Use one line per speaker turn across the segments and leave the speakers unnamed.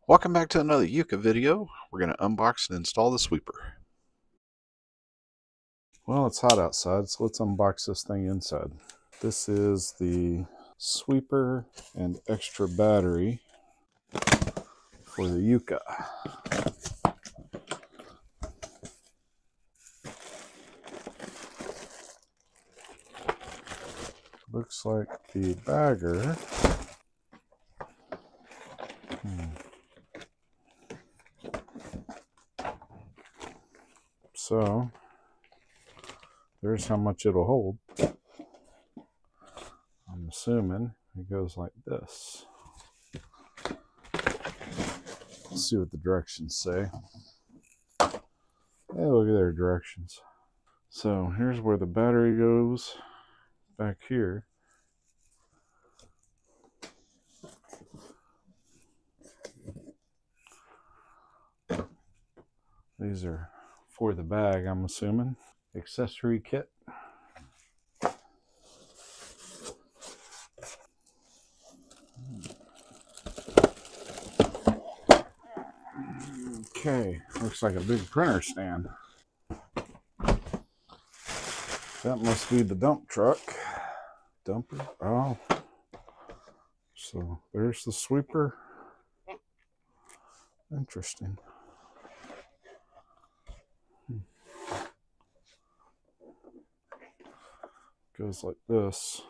Welcome back to another Yuka video. We're going to unbox and install the sweeper. Well, it's hot outside, so let's unbox this thing inside. This is the sweeper and extra battery for the Yuka. Looks like the bagger. So, there's how much it'll hold. I'm assuming it goes like this. Let's see what the directions say. Hey, look at their directions. So, here's where the battery goes back here. These are for the bag, I'm assuming. Accessory kit. Okay, looks like a big printer stand. That must be the dump truck. Dumper? Oh. So there's the sweeper. Interesting. Goes like this.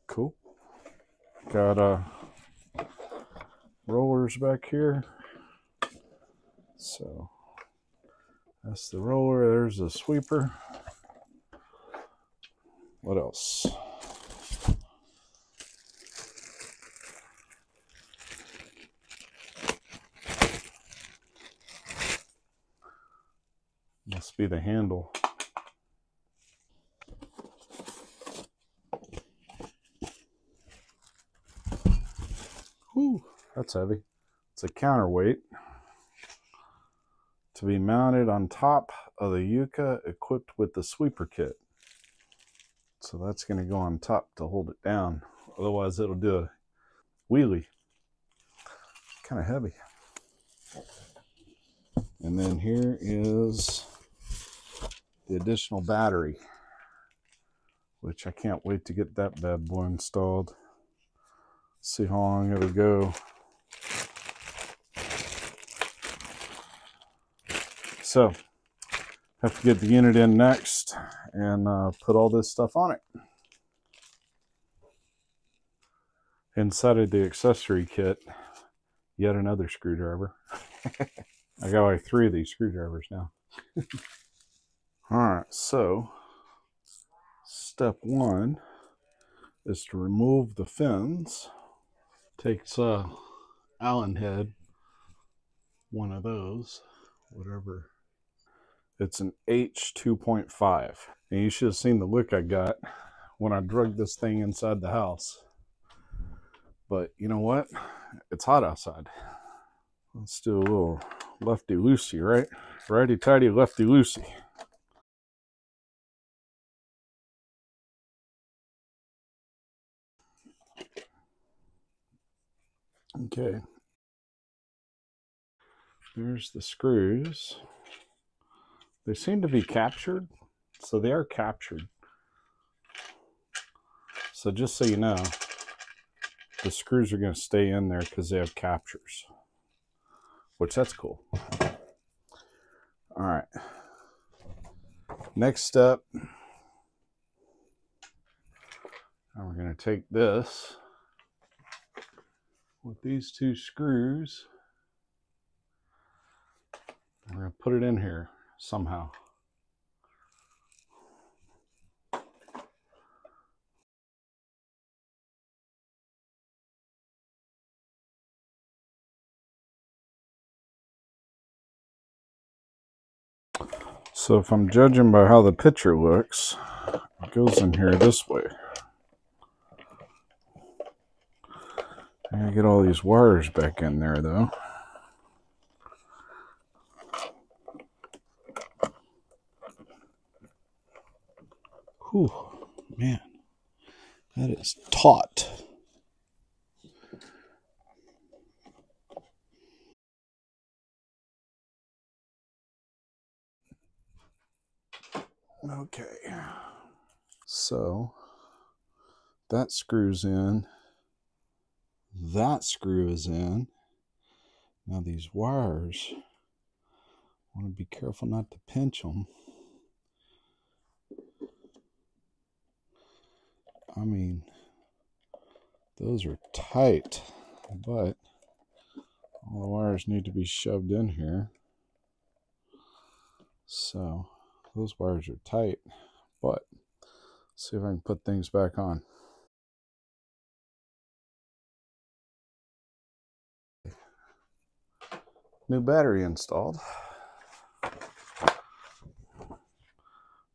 Cool. Got rollers back here. So that's the roller. There's the sweeper. What else? Must be the handle. Whew, that's heavy. It's a counterweight to be mounted on top of the Yuka equipped with the sweeper kit. So that's going to go on top to hold it down. Otherwise it'll do a wheelie. Kind of heavy. And then here is the additional battery, which I can't wait to get that bad boy installed. See how long it'll go. So, have to get the unit in next and put all this stuff on it. Inside of the accessory kit, yet another screwdriver. I got like 3 of these screwdrivers now. Alright, so step 1 is to remove the fins. Takes a Allen head, one of those, whatever. It's an H2.5. And you should have seen the look I got when I dragged this thing inside the house. But you know what? It's hot outside. Let's do a little lefty-loosey, right? Righty-tighty, lefty-loosey. Okay. There's the screws. They seem to be captured. So they are captured. So just so you know, the screws are going to stay in there because they have captures. Which, that's cool. Alright. Next step. Now we're going to take this with these 2 screws. We're going to put it in here somehow. So if I'm judging by how the picture looks, it goes in here this way. I gotta get all these wires back in there though. Whew, man, that is taut. Okay, so that screws in, that screw is in. Now these wires, I want to be careful not to pinch them. I mean, those are tight, but all the wires need to be shoved in here. So those wires are tight, but let's see if I can put things back on. New battery installed.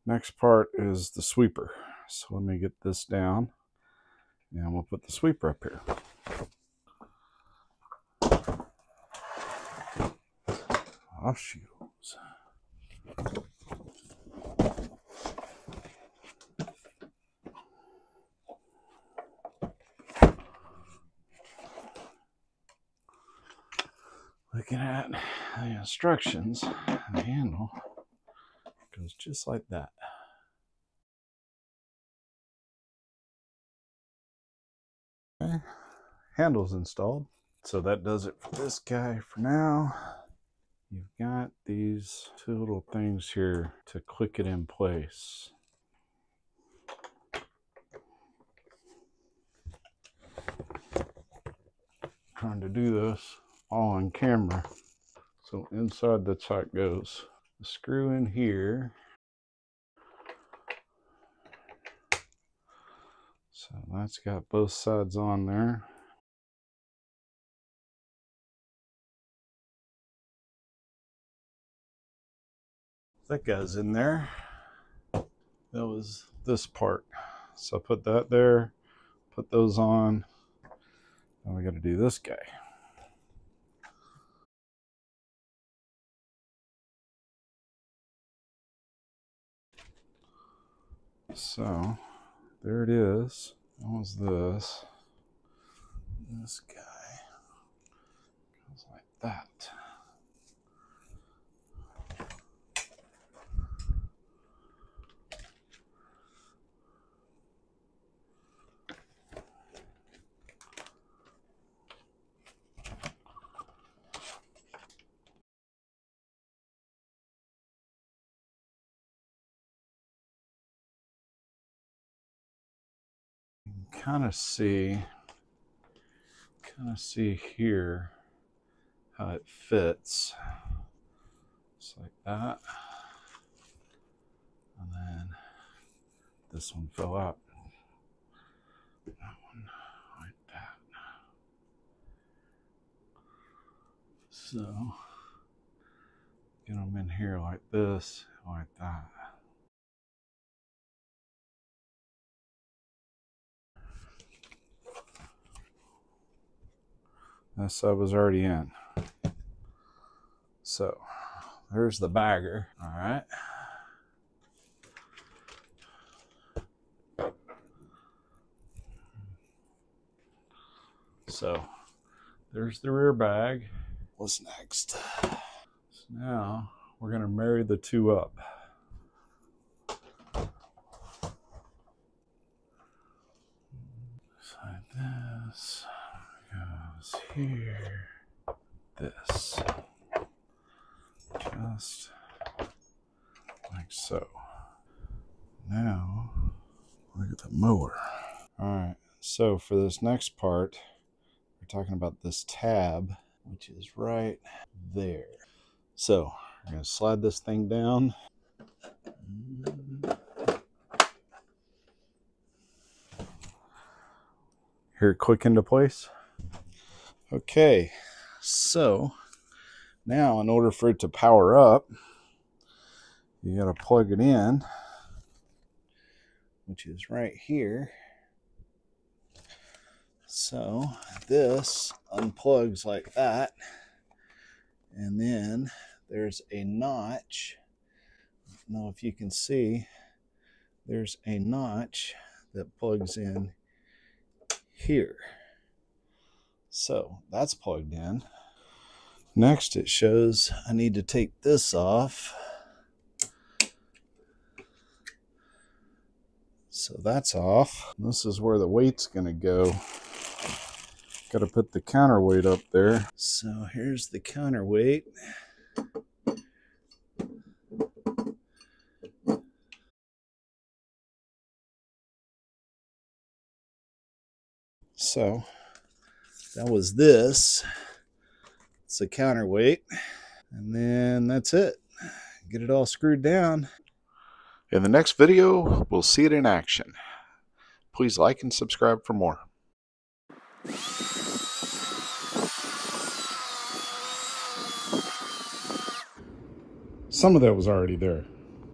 Next part is the sweeper. So let me get this down and we'll put the sweeper up here. Off she goes. Looking at the instructions, the handle goes just like that. Okay, handle's installed. So that does it for this guy for now. You've got these two little things here to click it in place. Trying to do this all on camera. So inside, that's how it goes. The screw in here. So that's got both sides on there. That goes in there. That was this part. So I put that there, put those on. Now we got to do this guy. So there it is. That was this. This guy goes like that. Kind of see here how it fits. Just like that. And then this one fell out. That one like that. So get them in here like this, like that. That side was already in. So there's the bagger. All right. So there's the rear bag. What's next? So now we're going to marry the two up. Like this goes here. This. Just like so. Now look at the mower. All right. So for this next part, we're talking about this tab, which is right there. So we're going to slide this thing down. Here, click into place. Okay, so now in order for it to power up, you got to plug it in, which is right here. So this unplugs like that, and then there's a notch. I don't know if you can see, there's a notch that plugs in here. So that's plugged in. Next it shows I need to take this off. So that's off. This is where the weight's gonna go. Got to put the counterweight up there. So here's the counterweight. So that was this. It's a counterweight. And then that's it. Get it all screwed down.
In the next video, we'll see it in action. Please like and subscribe for more.
Some of that was already there.